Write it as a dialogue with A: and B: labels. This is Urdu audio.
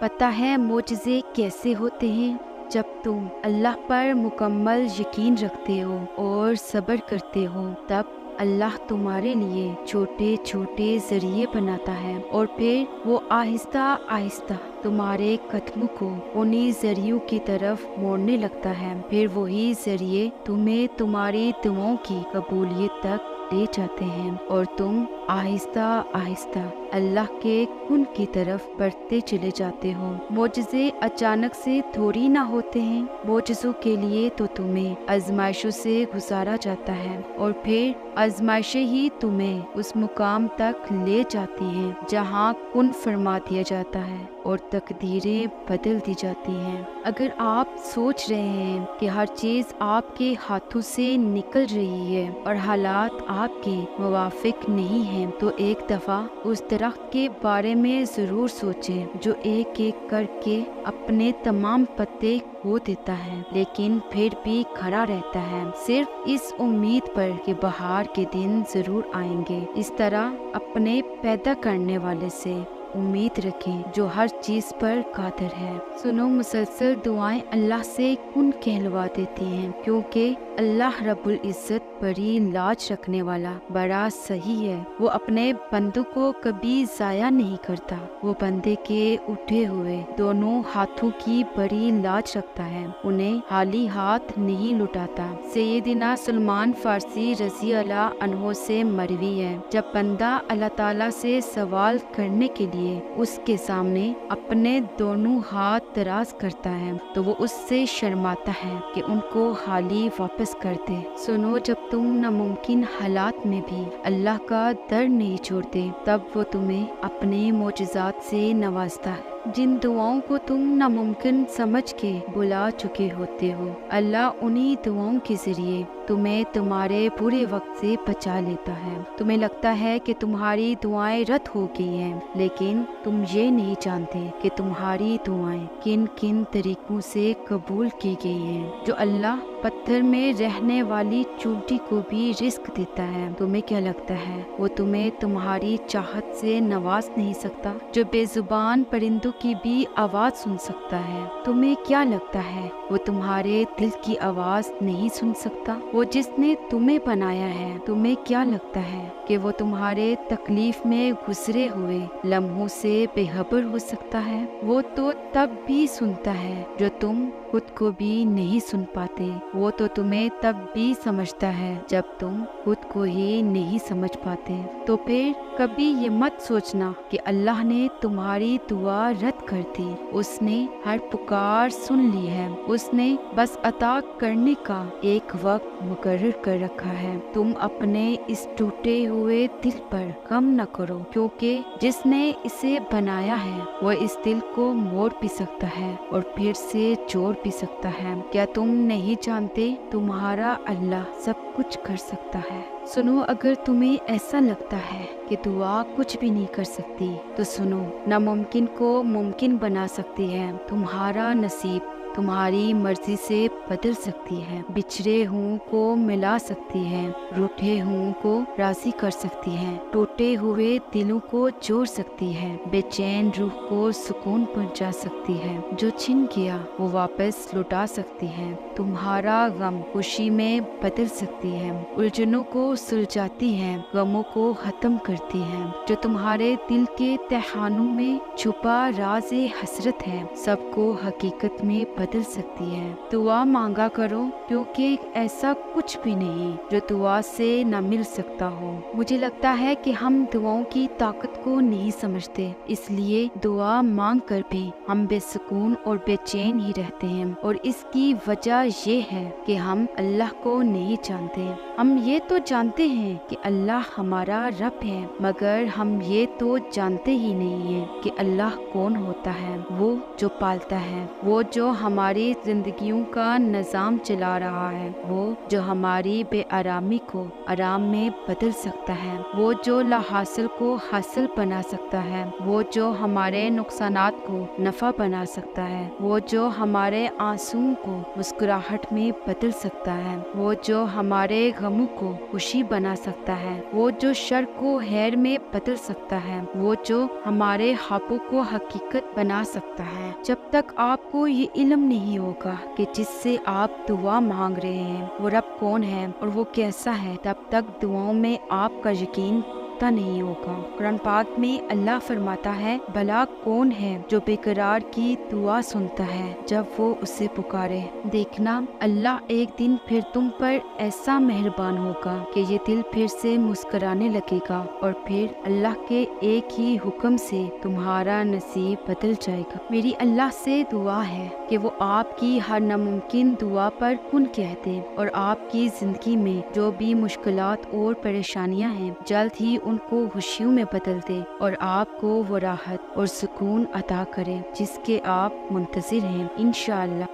A: پتہ ہے معجزے کیسے ہوتے ہیں؟ جب تم اللہ پر مکمل یقین رکھتے ہو اور صبر کرتے ہو، تب اللہ تمہارے لیے چھوٹے چھوٹے ذریعے بناتا ہے، اور پھر وہ آہستہ آہستہ تمہارے قدموں کو انہی ذریعوں کی طرف موڑنے لگتا ہے۔ پھر وہی ذریعے تمہیں تمہاری دعاؤں کی قبولیت تک لے جاتے ہیں، اور تم آہستہ آہستہ اللہ کے کن کی طرف بڑھتے چلے جاتے ہو۔ معجزے اچانک سے تھوڑی نہ ہوتے ہیں، معجزوں کے لیے تو تمہیں آزمائشوں سے گزارا جاتا ہے، اور پھر آزمائشیں ہی تمہیں اس مقام تک لے جاتی ہیں جہاں کن فرما دیا جاتا ہے اور تقدیریں بدل دی جاتی ہیں۔ اگر آپ سوچ رہے ہیں کہ ہر چیز آپ کے ہاتھوں سے نکل رہی ہے اور حالات آپ کے موافق نہیں ہیں، تو ایک دفعہ اس درخت کے بارے میں ضرور سوچیں جو ایک ایک کر کے اپنے تمام پتے کھو دیتا ہے، لیکن پھر بھی کھڑا رہتا ہے، صرف اس امید پر کہ بہار کے دن ضرور آئیں گے۔ اس طرح اپنے پیدا کرنے والے سے امید رکھیں جو ہر چیز پر قادر ہے۔ سنو، مسلسل دعائیں اللہ سے کن کہلوا دیتی ہیں، کیونکہ اللہ رب العزت بڑی لاج رکھنے والا بڑا صحیح ہے۔ وہ اپنے بندوں کو کبھی ضائع نہیں کرتا، وہ بندے کے اٹھے ہوئے دونوں ہاتھوں کی بڑی لاج رکھتا ہے، انہیں خالی ہاتھ نہیں لٹاتا۔ سیدنا سلمان فارسی رضی اللہ عنہ سے مروی ہے، جب بندہ اللہ تعالیٰ سے سوال کرنے کے لیے اس کے سامنے اپنے دونوں ہاتھ دراز کرتا ہے تو وہ اس سے شرماتا ہے کہ ان کو خالی واپس کر دے۔ سنو، جب تم ناممکن حالات میں بھی اللہ کا در نہیں چھوڑتے، تب وہ تمہیں اپنے معجزات سے نوازتا ہے۔ جن دعاؤں کو تم ناممکن سمجھ کے بلا چکے ہوتے ہو، اللہ انہی دعاؤں کے ذریعے تمہیں تمہارے برے وقت سے بچا لیتا ہے۔ تمہیں لگتا ہے کہ تمہاری دعائیں رد ہو گئی ہیں، لیکن تم یہ نہیں جانتے کہ تمہاری دعائیں کن کن طریقوں سے قبول کی گئی ہیں۔ جو اللہ پتھر میں رہنے والی چونٹی کو بھی رزق دیتا ہے، تمہیں کیا لگتا ہے وہ تمہیں تمہاری چاہت سے نواز نہیں سکتا؟ جو بے زبان پرندوں کی بھی آواز سن سکتا ہے، تمہیں کیا لگتا ہے وہ تمہارے دل کی آواز نہیں سن سکتا؟ وہ جس نے تمہیں بنایا ہے، تمہیں کیا لگتا ہے کہ وہ تمہارے تکلیف میں گزرے ہوئے لمحوں سے بے خبر ہو سکتا ہے؟ وہ تو تب بھی سنتا ہے جو تم خود کو بھی نہیں سن پاتے، وہ تو تمہیں تب بھی سمجھتا ہے جب تم خود کو ہی نہیں سمجھ پاتے۔ تو پھر کبھی یہ مت سوچنا کہ اللہ نے تمہاری دعا رد کر دی، اس نے ہر پکار سن لی ہے، اس نے بس عطا کرنے کا ایک وقت مقرر کر رکھا ہے۔ تم اپنے اس ٹوٹے ہوئے دل پر غم نہ کرو، کیونکہ جس نے اسے بنایا ہے وہ اس دل کو موڑ بھی سکتا ہے اور پھر سے جوڑ بھی سکتا ہے۔ کیا تم نہیں جانتے تمہارا اللہ سب کچھ کر سکتا ہے؟ سنو، اگر تمہیں ایسا لگتا ہے کہ دعا کچھ بھی نہیں کر سکتی، تو سنو، ناممکن کو ممکن بنا سکتی ہے۔ تمہارا نصیب تمہاری مرضی سے بدل سکتی ہے، بچھڑے ہوں کو ملا سکتی ہے، روٹھے ہوں کو راضی کر سکتی ہے، ٹوٹے ہوئے دلوں کو جوڑ سکتی ہے، بے چین روح کو سکون پہنچا سکتی ہے، جو چھن گیا وہ واپس لوٹا سکتی ہے، تمہارا غم خوشی میں بدل سکتی ہے، الجھنوں کو سلجھاتی ہے، غموں کو ختم کرتی ہے، جو تمہارے دل کے تہخانوں میں چھپا راز حسرت ہے، سب کو حقیقت میں بدل سکتی ہے۔ دعا مانگا کرو، کیونکہ ایسا کچھ بھی نہیں جو دعا سے نہ مل سکتا ہو۔ مجھے لگتا ہے کہ ہم دعاؤں کی طاقت کو نہیں سمجھتے، اس لیے دعا مانگ کر بھی ہم بے سکون اور بے چین ہی رہتے ہیں، اور اس کی وجہ یہ ہے کہ ہم اللہ کو نہیں جانتے۔ ہم یہ تو جانتے ہیں کہ اللہ ہمارا رب ہے، مگر ہم یہ تو جانتے ہی نہیں ہیں کہ اللہ کون ہوتا ہے، وہ جو پالتا ہے، وہ جو ہماری زندگیوں کا نظام چلا رہا ہے، وہ جو ہماری بے آرامی کو آرام میں بدل سکتا ہے، وہ جو لا حاصل کو حاصل بنا سکتا ہے، وہ جو ہمارے نقصانات کو نفع بنا سکتا ہے، وہ جو ہمارے آنسوؤں کو مسکراہٹ میں بدل سکتا ہے، وہ جو ہمارے غموں کو خوشی بنا سکتا ہے، وہ جو شر کو خیر میں بدل سکتا ہے، وہ جو ہمارے خوابوں کو حقیقت بنا سکتا ہے۔ جب تک آپ کو یہ علم نہیں ہوگا کہ جس سے آپ دعا مانگ رہے ہیں وہ رب کون ہے اور وہ کیسا ہے، تب تک دعاؤں میں آپ کا یقین نہیں ہوگا۔ قرآن پاک میں اللہ فرماتا ہے، بھلا کون ہے جو بے قرار کی دعا سنتا ہے جب وہ اسے پکارے۔ دیکھنا اللہ ایک دن پھر تم پر ایسا مہربان ہوگا کہ یہ دل پھر سے مسکرانے لگے گا اور پھر اللہ کے ایک ہی حکم سے تمہارا نصیب بدل جائے گا۔ میری اللہ سے دعا ہے کہ وہ آپ کی ہر ناممکن دعا پر کن کہہ دے اور آپ کی زندگی میں جو بھی مشکلات اور پریشانیاں ہیں جلد ہی ان کو خوشیوں میں بدل دے اور آپ کو وہ راحت اور سکون عطا کرے جس کے آپ منتظر ہیں انشاءاللہ۔